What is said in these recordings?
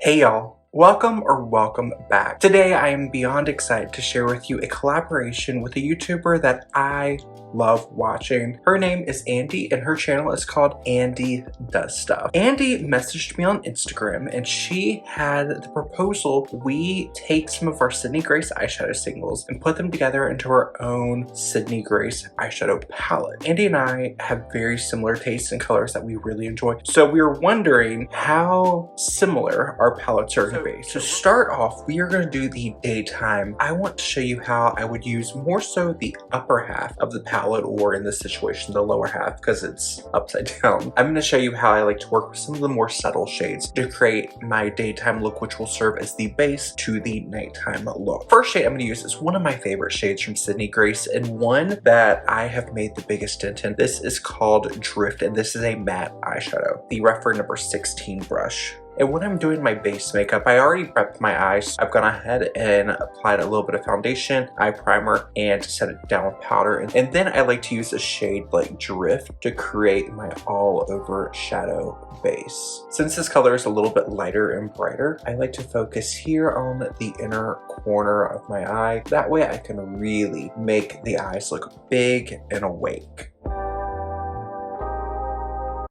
Hey y'all, welcome back. Today I am beyond excited to share with you a collaboration with a YouTuber that I love watching. Her name is Andi and her channel is called Andi Does Stuff. Andi messaged me on Instagram and she had the proposal we take some of our Sydney Grace eyeshadow singles and put them together into our own Sydney Grace eyeshadow palette. Andi and I have very similar tastes in colors that we really enjoy, so we were wondering how similar our palettes are going to be. To start off, we are going to do the daytime. I want to show you how I would use more so the upper half of the palette, or in this situation the lower half because it's upside down. I'm going to show you how I like to work with some of the more subtle shades to create my daytime look, which will serve as the base to the nighttime look. First shade I'm going to use is one of my favorite shades from Sydney Grace and one that I have made the biggest dent in. This is called Drift and this is a matte eyeshadow, the reference number 16 brush. And when I'm doing my base makeup, I already prepped my eyes. I've gone ahead and applied a little bit of foundation, eye primer, and set it down with powder. And then I like to use a shade like Drift to create my all over shadow base. Since this color is a little bit lighter and brighter, I like to focus here on the inner corner of my eye. That way I can really make the eyes look big and awake.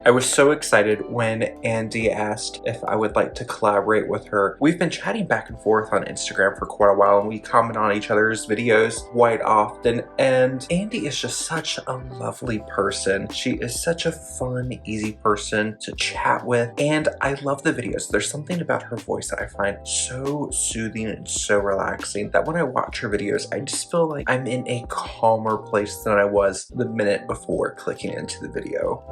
I was so excited when Andi asked if I would like to collaborate with her. We've been chatting back and forth on Instagram for quite a while and we comment on each other's videos quite often, and Andi is just such a lovely person. She is such a fun, easy person to chat with, and I love the videos. There's something about her voice that I find so soothing and so relaxing that when I watch her videos, I just feel like I'm in a calmer place than I was the minute before clicking into the video.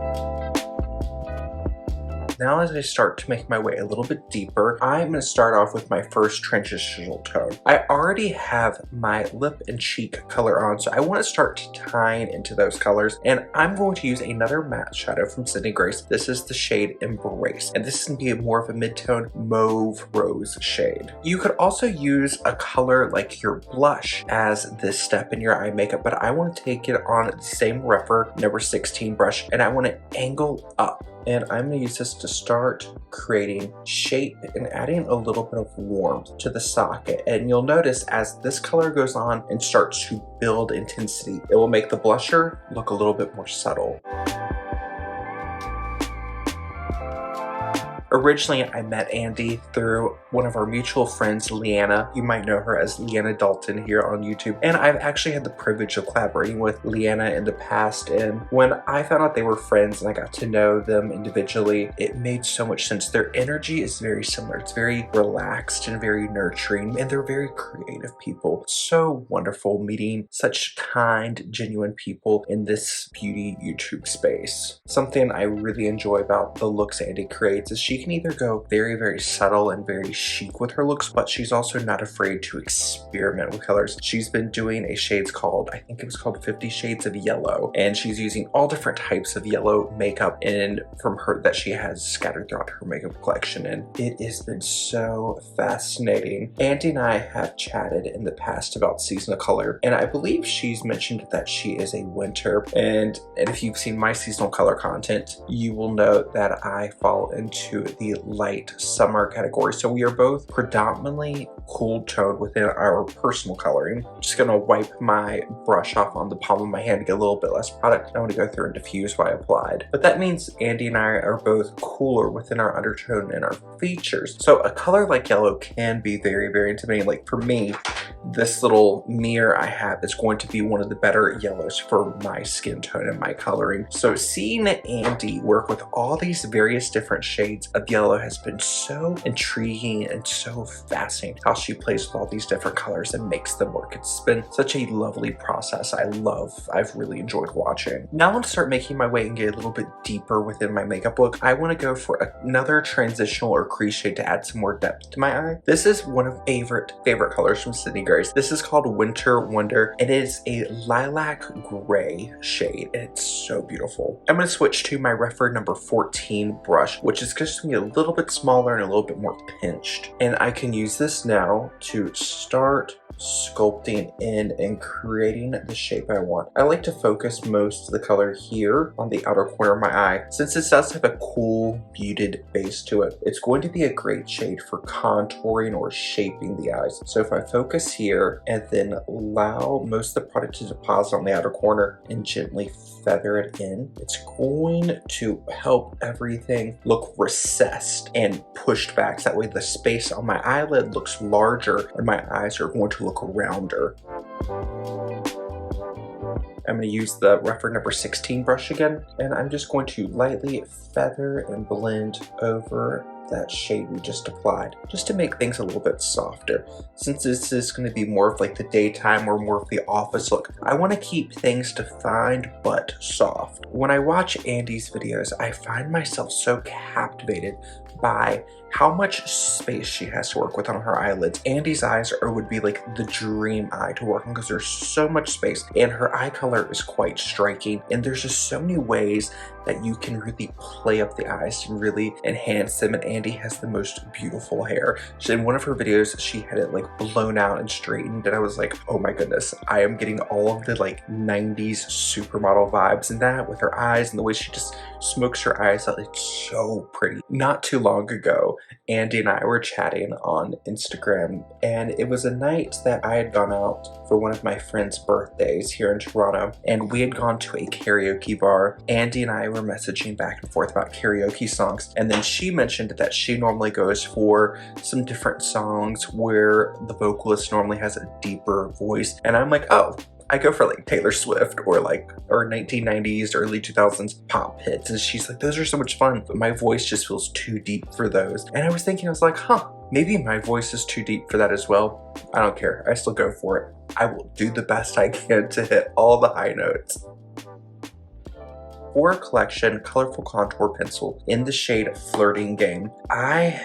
Now as I start to make my way a little bit deeper, I'm going to start off with my first transitional tone. I already have my lip and cheek color on, so I want to start tying into those colors, and I'm going to use another matte shadow from Sydney Grace. This is the shade Embrace, and this is going to be more of a mid-tone mauve rose shade. You could also use a color like your blush as this step in your eye makeup, but I want to take it on the same reference number 16 brush, and I want to angle up. And I'm going to use this to start creating shape and adding a little bit of warmth to the socket. And you'll notice as this color goes on and starts to build intensity, it will make the blusher look a little bit more subtle. Originally, I met Andi through one of our mutual friends, Leanna. You might know her as Leanna Dalton here on YouTube. And I've actually had the privilege of collaborating with Leanna in the past. And when I found out they were friends and I got to know them individually, it made so much sense. Their energy is very similar. It's very relaxed and very nurturing. And they're very creative people. It's so wonderful meeting such kind, genuine people in this beauty YouTube space. Something I really enjoy about the looks Andi creates is she can either go very, very subtle and very chic with her looks, but she's also not afraid to experiment with colors. She's been doing a shades called, I think it was called 50 Shades of Yellow, and she's using all different types of yellow makeup and from her that she has scattered throughout her makeup collection, and it has been so fascinating. Andi and I have chatted in the past about seasonal color, and I believe she's mentioned that she is a winter, and if you've seen my seasonal color content, you will know that I fall into the light summer category. So we are both predominantly cool toned within our personal coloring. I'm just gonna wipe my brush off on the palm of my hand to get a little bit less product. I want to go through and diffuse what I applied. But that means Andi and I are both cooler within our undertone and our features. So a color like yellow can be very, very intimidating. Like for me, this little mirror I have is going to be one of the better yellows for my skin tone and my coloring. So seeing Andi work with all these various different shades of yellow has been so intriguing and so fascinating. How she plays with all these different colors and makes them work. It's been such a lovely process. I've really enjoyed watching. Now I want to start making my way and get a little bit deeper within my makeup look. I want to go for another transitional or crease shade to add some more depth to my eye. This is one of favorite colors from Sydney Grace. This is called Winter Wonder. It is a lilac gray shade and it's so beautiful. I'm going to switch to my reference number 14 brush, which is just going to be a little bit smaller and a little bit more pinched. And I can use this now to start sculpting in and creating the shape I want. I like to focus most of the color here on the outer corner of my eye. Since this does have a cool muted base to it, it's going to be a great shade for contouring or shaping the eyes. So if I focus here and then allow most of the product to deposit on the outer corner and gently feather it in, it's going to help everything look recessed and pushed back. So that way the space on my eyelid looks larger and my eyes are going to look rounder. I'm going to use the rougher number 16 brush again, and I'm just going to lightly feather and blend over that shade we just applied, just to make things a little bit softer. Since this is going to be more of like the daytime or more of the office look, I want to keep things defined but soft. When I watch Andi's videos, I find myself so captivated by how much space she has to work with on her eyelids. Andi's eyes would be like the dream eye to work on because there's so much space, and her eye color is quite striking, and there's just so many ways that you can really play up the eyes and really enhance them. And Andi has the most beautiful hair. In one of her videos, she had it like blown out and straightened, and I was like, oh my goodness, I am getting all of the like 90s supermodel vibes in that with her eyes and the way she just smokes her eyes out. It's so pretty. Not too long ago, Andi and I were chatting on Instagram, and it was a night that I had gone out for one of my friend's birthdays here in Toronto, and we had gone to a karaoke bar. Andi and I were messaging back and forth about karaoke songs, and then she mentioned that she normally goes for some different songs where the vocalist normally has a deeper voice, and I'm like, oh, I go for like Taylor Swift or 1990s, early 2000s pop hits. And she's like, those are so much fun, but my voice just feels too deep for those. And I was thinking, I was like, huh, maybe my voice is too deep for that as well. I don't care. I still go for it. I will do the best I can to hit all the high notes. Sephora collection colorful contour pencil in the shade Flirting Game. I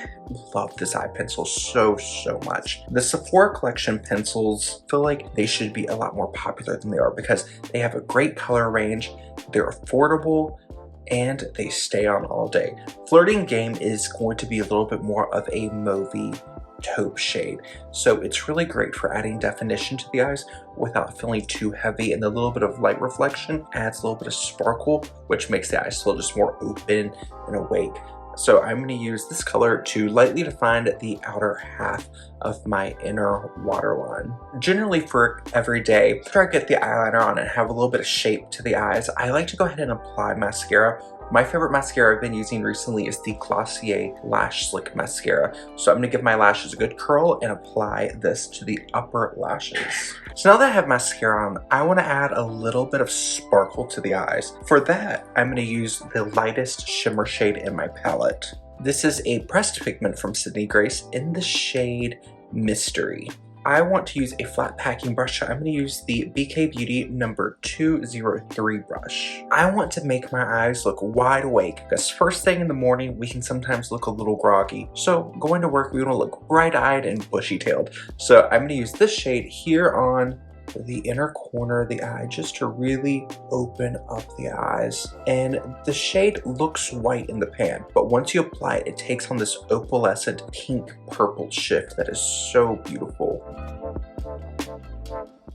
love this eye pencil so much. The Sephora collection pencils feel like they should be a lot more popular than they are because they have a great color range, they're affordable, and they stay on all day. Flirting Game is going to be a little bit more of a mauvey taupe shade, so it's really great for adding definition to the eyes without feeling too heavy, and the little bit of light reflection adds a little bit of sparkle, which makes the eyes feel just more open and awake. So I'm going to use this color to lightly define the outer half of my inner waterline. Generally for every day, after I get the eyeliner on and have a little bit of shape to the eyes, I like to go ahead and apply mascara. My favorite mascara I've been using recently is the Glossier Lash Slick Mascara. So I'm going to give my lashes a good curl and apply this to the upper lashes. So now that I have mascara on, I want to add a little bit of sparkle to the eyes. For that, I'm going to use the lightest shimmer shade in my palette. This is a pressed pigment from Sydney Grace in the shade Mystery. I want to use a flat packing brush, so I'm going to use the BK Beauty number 203 brush. I want to make my eyes look wide awake because first thing in the morning we can sometimes look a little groggy. So going to work we want to look bright-eyed and bushy-tailed. So I'm going to use this shade here on the inner corner of the eye just to really open up the eyes. And the shade looks white in the pan, but once you apply it, it takes on this opalescent pink purple shift that is so beautiful.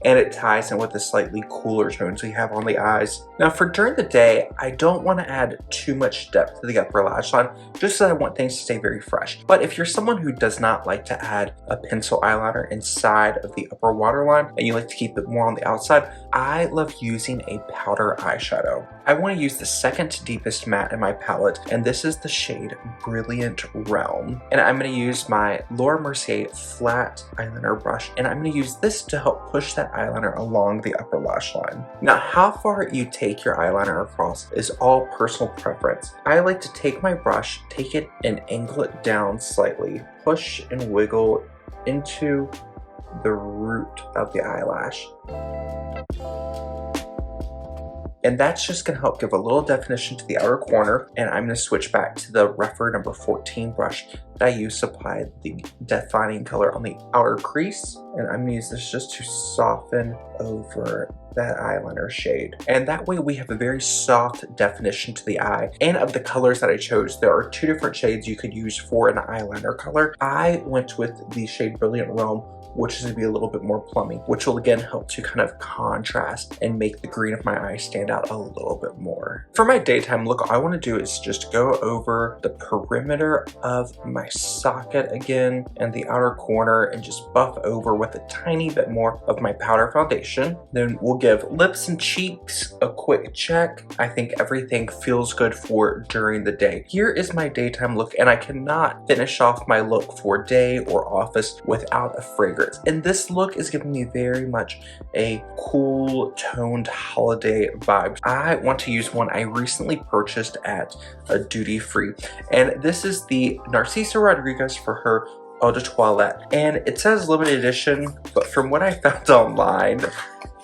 And it ties in with the slightly cooler tones we have on the eyes. Now for during the day, I don't want to add too much depth to the upper lash line, just so I want things to stay very fresh. But if you're someone who does not like to add a pencil eyeliner inside of the upper waterline, and you like to keep it more on the outside, I love using a powder eyeshadow. I want to use the second deepest matte in my palette, and this is the shade Brilliant Realm. And I'm going to use my Laura Mercier flat eyeliner brush, and I'm going to use this to help push that eyeliner along the upper lash line. Now, how far you take your eyeliner across is all personal preference. I like to take my brush, take it and angle it down slightly, push and wiggle into the root of the eyelash. And that's just going to help give a little definition to the outer corner. And I'm going to switch back to the rougher number 14 brush that I used to apply the defining color on the outer crease. And I'm going to use this just to soften over that eyeliner shade. And that way we have a very soft definition to the eye. And of the colors that I chose, there are two different shades you could use for an eyeliner color. I went with the shade Brilliant Realm which is going to be a little bit more plummy, which will again help to kind of contrast and make the green of my eye stand out a little bit more. For my daytime look, all I want to do is just go over the perimeter of my socket again and the outer corner and just buff over with a tiny bit more of my powder foundation. Then we'll give lips and cheeks a quick check. I think everything feels good for during the day. Here is my daytime look, and I cannot finish off my look for day or office without a fragrance. And this look is giving me very much a cool toned holiday vibe. I want to use one I recently purchased at a duty free, and this is the Narciso Rodriguez for her Eau de Toilette, and it says limited edition, but from what I found online,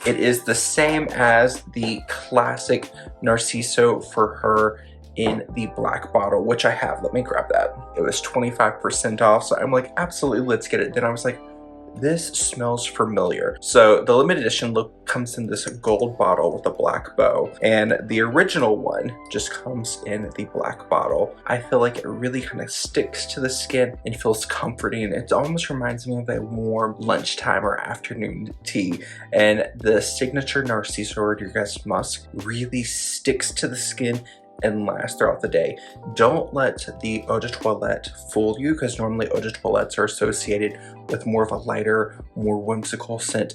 it is the same as the classic Narciso for her in the black bottle, which I have. Let me grab that. It was 25% off, so I'm like, absolutely, let's get it. Then I was like, this smells familiar. So the limited edition look comes in this gold bottle with a black bow, and the original one just comes in the black bottle. I feel like it really kind of sticks to the skin and feels comforting. It almost reminds me of a warm lunchtime or afternoon tea, and the signature Narciso Rodriguez musk really sticks to the skin and last throughout the day. Don't let the Eau de Toilette fool you, because normally Eau de Toilettes are associated with more of a lighter, more whimsical scent.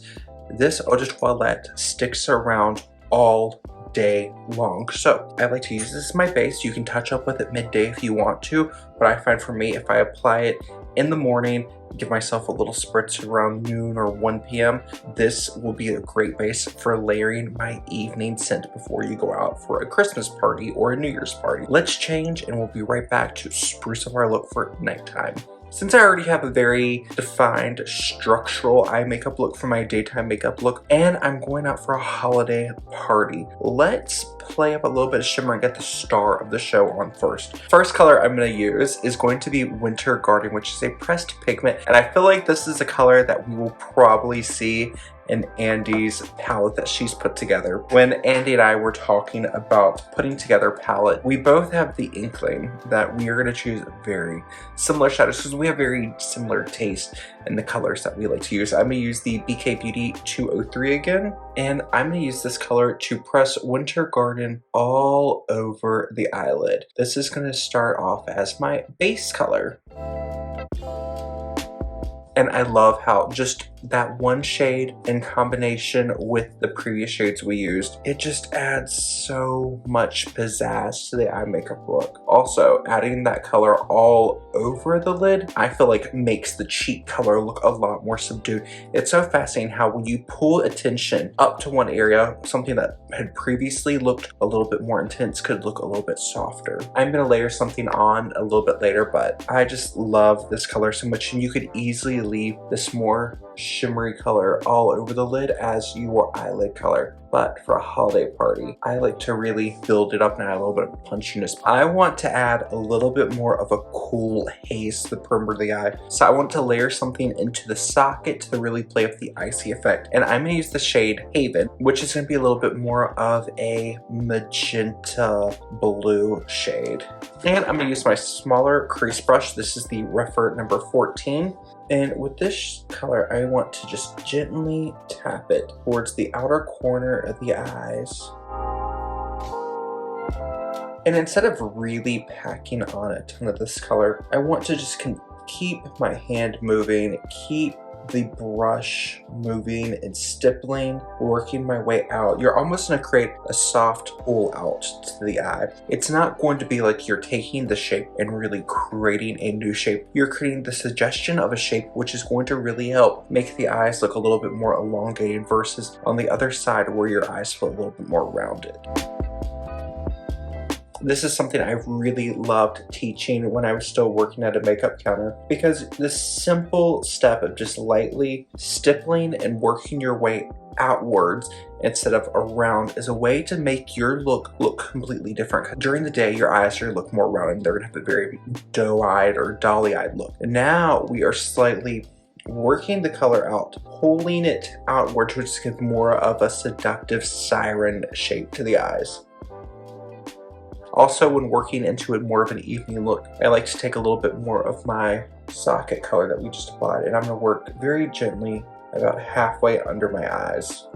This Eau de Toilette sticks around all day long. So I like to use this as my base. You can touch up with it midday if you want to, but I find for me, if I apply it in the morning, give myself a little spritz around noon or 1 p.m. This will be a great base for layering my evening scent before you go out for a Christmas party or a New Year's party. Let's change and we'll be right back to spruce up our look for nighttime. Since I already have a very defined structural eye makeup look for my daytime makeup look, and I'm going out for a holiday party, let's play up a little bit of shimmer and get the star of the show on first. First color I'm going to use is going to be Winter Garden, which is a pressed pigment, and I feel like this is a color that we will probably see in Andi's palette that she's put together. When Andi and I were talking about putting together a palette, we both have the inkling that we are going to choose very similar shadows because we have very similar taste in the colors that we like to use. I'm going to use the BK Beauty 203 again, and I'm going to use this color to press Winter Garden all over the eyelid. This is going to start off as my base color. And I love how just that one shade in combination with the previous shades we used, it just adds so much pizzazz to the eye makeup look. Also, adding that color all over the lid, I feel like makes the cheek color look a lot more subdued. It's so fascinating how when you pull attention up to one area, something that had previously looked a little bit more intense could look a little bit softer. I'm gonna layer something on a little bit later, but I just love this color so much, and you could easily leave this more shimmery color all over the lid as your eyelid color. But for a holiday party, I like to really build it up and add a little bit of punchiness. I want to add a little bit more of a cool haze to the perimeter of the eye. So I want to layer something into the socket to really play up the icy effect. And I'm gonna use the shade Haven, which is gonna be a little bit more of a magenta blue shade. And I'm gonna use my smaller crease brush. This is the Refer number 14. And with this color, I want to just gently tap it towards the outer corner of the eyes. And instead of really packing on a ton of this color, I want to just keep my hand moving, keep the brush moving and stippling, working my way out. You're almost going to create a soft pull out to the eye. It's not going to be like you're taking the shape and really creating a new shape. You're creating the suggestion of a shape which is going to really help make the eyes look a little bit more elongated versus on the other side where your eyes feel a little bit more rounded. This is something I've really loved teaching when I was still working at a makeup counter, because the simple step of just lightly stippling and working your way outwards instead of around is a way to make your look completely different. During the day, your eyes are going to look more rounded. They're going to have a very doe-eyed or dolly-eyed look. And now we are slightly working the color out, pulling it outward to just give more of a seductive siren shape to the eyes. Also, when working into it more of an evening look, I like to take a little bit more of my socket color that we just applied, and I'm going to work very gently about halfway under my eyes.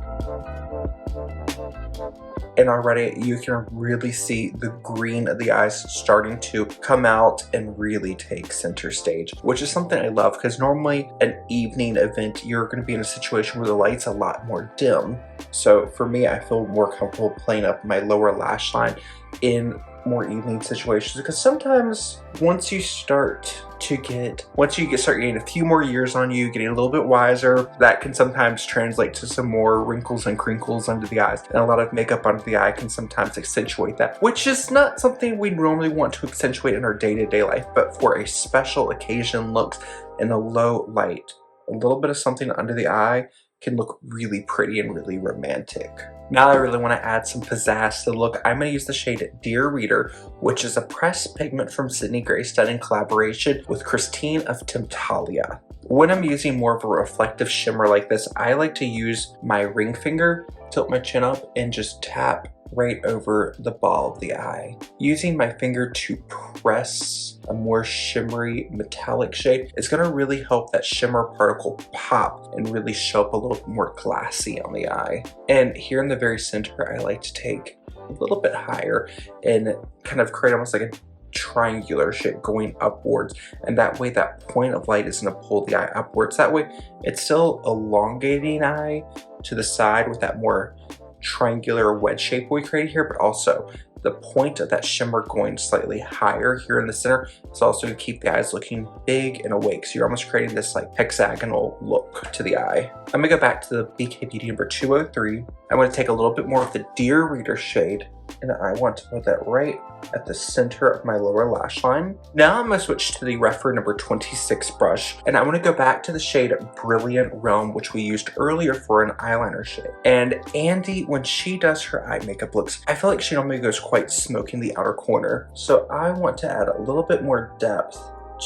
And already you can really see the green of the eyes starting to come out and really take center stage, which is something I love because normally an evening event, you're going to be in a situation where the light's a lot more dim. So for me, I feel more comfortable playing up my lower lash line in more evening situations, because sometimes once you start getting a few more years on you, getting a little bit wiser, that can sometimes translate to some more wrinkles and crinkles under the eyes, and a lot of makeup under the eye can sometimes accentuate that, which is not something we normally want to accentuate in our day-to-day life, but for a special occasion looks in a low light, a little bit of something under the eye can look really pretty and really romantic. Now I really want to add some pizzazz to the look. I'm going to use the shade Dear Reader, which is a pressed pigment from Sydney Greystone in collaboration with Christine of Temptalia. When I'm using more of a reflective shimmer like this, I like to use my ring finger, tilt my chin up, and just tap right over the ball of the eye. Using my finger to press a more shimmery metallic shade, it's going to really help that shimmer particle pop and really show up a little more glassy on the eye. And here in the very center, I like to take a little bit higher and kind of create almost like a triangular shape going upwards, and that way that point of light is going to pull the eye upwards. That way it's still elongating eye to the side with that more triangular wedge shape we created here, but also the point of that shimmer going slightly higher here in the center is also to keep the eyes looking big and awake. So you're almost creating this like hexagonal look to the eye. I'm gonna go back to the BK Beauty number 203. I'm gonna take a little bit more of the Dear Reader shade, and I want to put that right at the center of my lower lash line. Now I'm going to switch to the Refer number 26 brush, and I want to go back to the shade Brilliant Realm, which we used earlier for an eyeliner shade. And Andi, when she does her eye makeup looks, I feel like she normally goes quite smoky in the outer corner. So I want to add a little bit more depth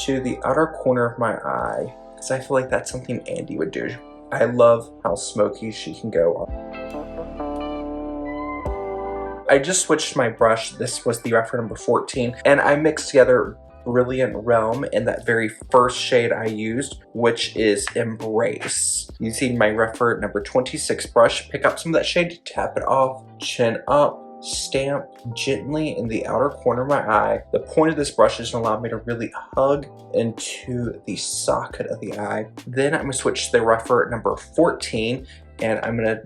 to the outer corner of my eye, because I feel like that's something Andi would do. I love how smoky she can go on. I just switched my brush. This was the Refer number 14, and I mixed together Brilliant Realm in that very first shade I used, which is Embrace. Using my Refer number 26 brush, pick up some of that shade, tap it off, chin up, stamp gently in the outer corner of my eye. The point of this brush is to allow me to really hug into the socket of the eye. Then I'm going to switch to the Refer number 14, and I'm going to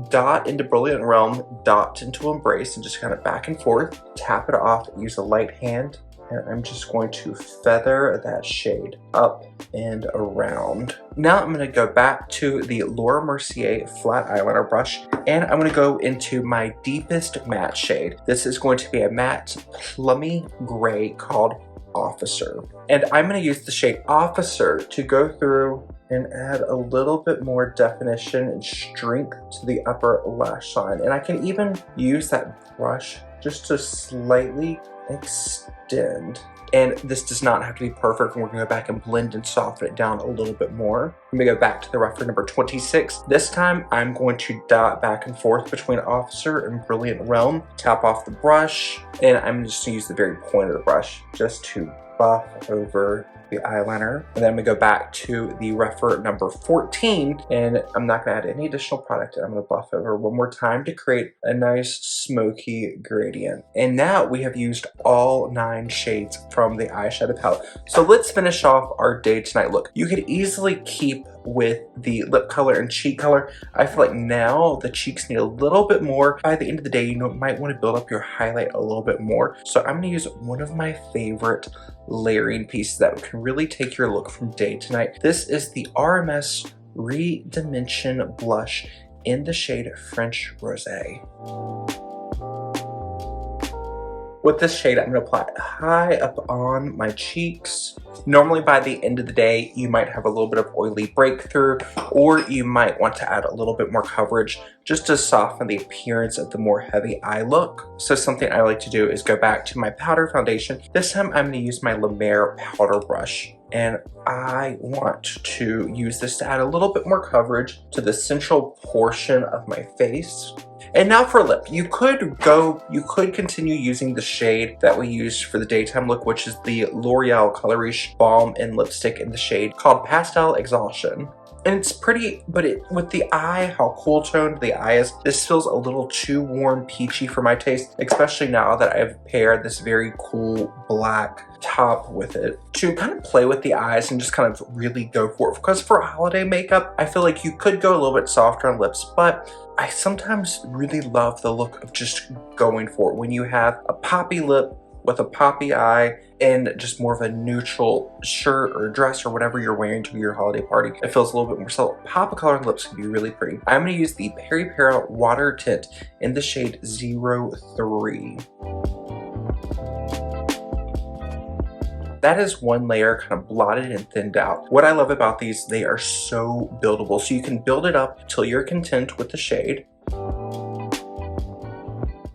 dot into Brilliant Realm, dot into Embrace, and just kind of back and forth, tap it off, use a light hand, and I'm just going to feather that shade up and around. Now I'm going to go back to the Laura Mercier flat eyeliner brush, and I'm going to go into my deepest matte shade. This is going to be a matte plummy gray called Officer. And I'm going to use the shade Officer to go through and add a little bit more definition and strength to the upper lash line. And I can even use that brush just to slightly extend. And this does not have to be perfect, and we're gonna go back and blend and soften it down a little bit more. I'm gonna go back to the Refer number 26. This time I'm going to dot back and forth between Officer and Brilliant Realm, tap off the brush, and I'm just gonna use the very point of the brush just to buff over the eyeliner. And then I'm gonna go back to the Refer number 14, and I'm not gonna add any additional product. I'm gonna buff over one more time to create a nice smoky gradient. And now we have used all 9 shades from the eyeshadow palette. So let's finish off our day tonight look. You could easily keep with the lip color and cheek color. I feel like now the cheeks need a little bit more. By the end of the day, you might want to build up your highlight a little bit more. So I'm gonna use one of my favorite layering pieces that can really take your look from day to night. This is the RMS ReDimension blush in the shade French Rosé. With this shade, I'm going to apply it high up on my cheeks. Normally by the end of the day, you might have a little bit of oily breakthrough, or you might want to add a little bit more coverage just to soften the appearance of the more heavy eye look. So something I like to do is go back to my powder foundation. This time I'm going to use my La Mer powder brush, and I want to use this to add a little bit more coverage to the central portion of my face. And now for lip. You could continue using the shade that we used for the daytime look, which is the L'Oreal Color Riche Balm-in-Lipstick in the shade called Pastel Exaltation. And it's pretty, but with the eye, how cool toned the eye is, this feels a little too warm peachy for my taste, especially now that I've paired this very cool black top with it to kind of play with the eyes and just kind of really go for it. Because for holiday makeup, I feel like you could go a little bit softer on lips, but I sometimes really love the look of just going for it when you have a poppy lip with a poppy eye and just more of a neutral shirt or dress or whatever you're wearing to your holiday party. It feels a little bit more subtle. Pop of color on lips can be really pretty. I'm going to use the Peripera Water Tint in the shade 03. That is one layer kind of blotted and thinned out. What I love about these, they are so buildable. So you can build it up till you're content with the shade.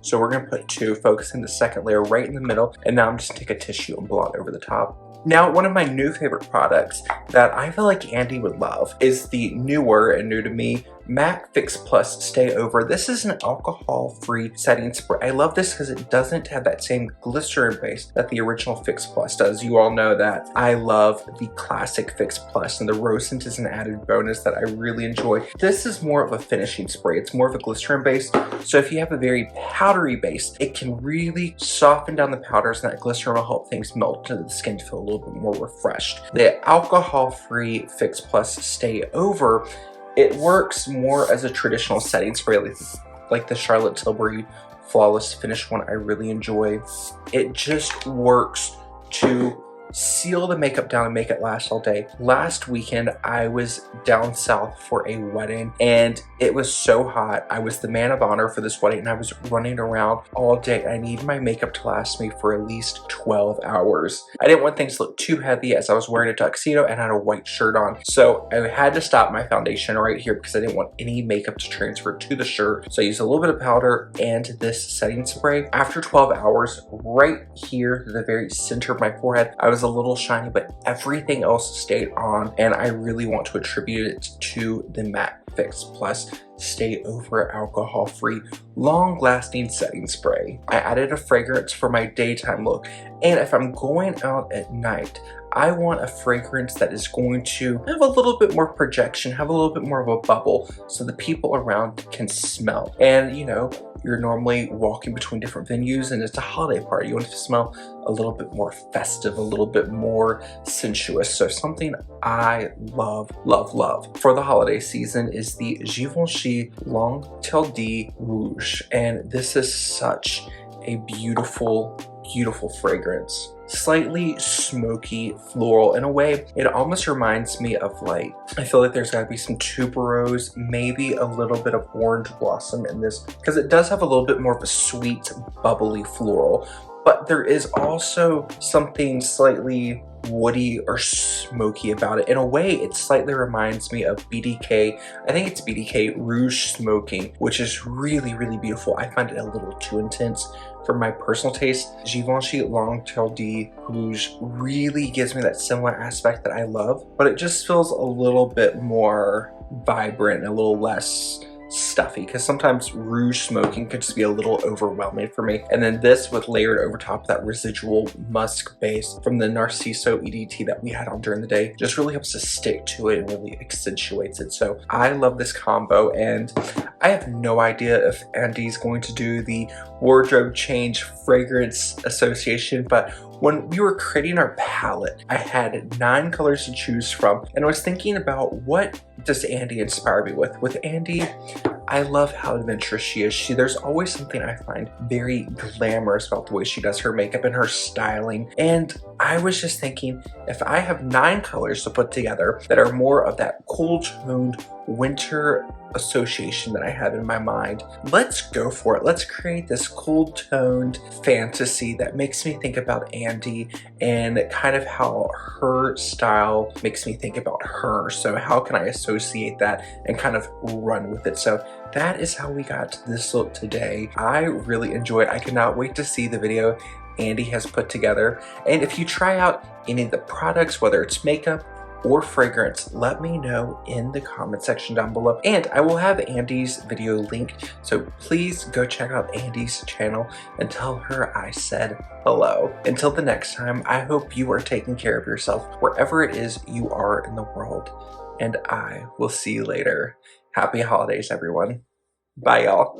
So we're gonna put two, focusing the second layer right in the middle, and now I'm just gonna take a tissue and blot over the top. Now, one of my new favorite products that I feel like Andi would love is the newer and new to me MAC Fix Plus Stay Over. This is an alcohol-free setting spray. I love this because it doesn't have that same glycerin base that the original Fix Plus does. You all know that I love the classic Fix Plus, and the rose scent is an added bonus that I really enjoy. This is more of a finishing spray. It's more of a glycerin base. So if you have a very powdery base, it can really soften down the powders, and that glycerin will help things melt into the skin to feel a little bit more refreshed. The alcohol-free Fix Plus Stay Over, it works more as a traditional setting spray, like the Charlotte Tilbury Flawless Finish one I really enjoy. It just works to seal the makeup down and make it last all day. Last weekend, I was down south for a wedding, and it was so hot. I was the man of honor for this wedding, and I was running around all day. I needed my makeup to last me for at least 12 hours. I didn't want things to look too heavy as I was wearing a tuxedo and had a white shirt on. So I had to stop my foundation right here because I didn't want any makeup to transfer to the shirt. So I used a little bit of powder and this setting spray. After 12 hours, right here to the very center of my forehead, I was a little shiny, but everything else stayed on, and I really want to attribute it to the MAC Fix Plus Stay Over alcohol-free long-lasting setting spray. I added a fragrance for my daytime look, and if I'm going out at night, I want a fragrance that is going to have a little bit more projection, have a little bit more of a bubble so the people around can smell. And you know, you're normally walking between different venues and it's a holiday party. You want it to smell a little bit more festive, a little bit more sensuous. So something I love, love, love for the holiday season is the Givenchy Lengthening Rouge. And this is such a beautiful, beautiful fragrance. Slightly smoky, floral. In a way, it almost reminds me of, like, I feel like there's got to be some tuberose, maybe a little bit of orange blossom in this, because it does have a little bit more of a sweet, bubbly floral. But there is also something slightly woody or smoky about it. In a way, it slightly reminds me of BDK. I think it's BDK Rouge Smoking, which is really, really beautiful. I find it a little too intense for my personal taste. Givenchy Lengthening Rouge really gives me that similar aspect that I love, but it just feels a little bit more vibrant, a little less stuffy, because sometimes rouge smoking could just be a little overwhelming for me. And then this with layered over top, that residual musk base from the Narciso EDT that we had on during the day just really helps to stick to it and really accentuates it. So I love this combo, and I have no idea if Andi's going to do the wardrobe change fragrance association, but when we were creating our palette, I had 9 colors to choose from, and I was thinking about what does Andi inspire me with. With Andi, I love how adventurous she is. There's always something I find very glamorous about the way she does her makeup and her styling. And I was just thinking, if I have 9 colors to put together that are more of that cool toned winter association that I have in my mind, let's go for it. Let's create this cool toned fantasy that makes me think about Andi and kind of how her style makes me think about her. So how can I associate that and kind of run with it? So that is how we got to this look today. I really enjoyed it. I cannot wait to see the video Andi has put together. And if you try out any of the products, whether it's makeup or fragrance, let me know in the comment section down below. And I will have Andi's video linked, so please go check out Andi's channel and tell her I said hello. Until the next time, I hope you are taking care of yourself wherever it is you are in the world, and I will see you later. Happy holidays, everyone. Bye, y'all.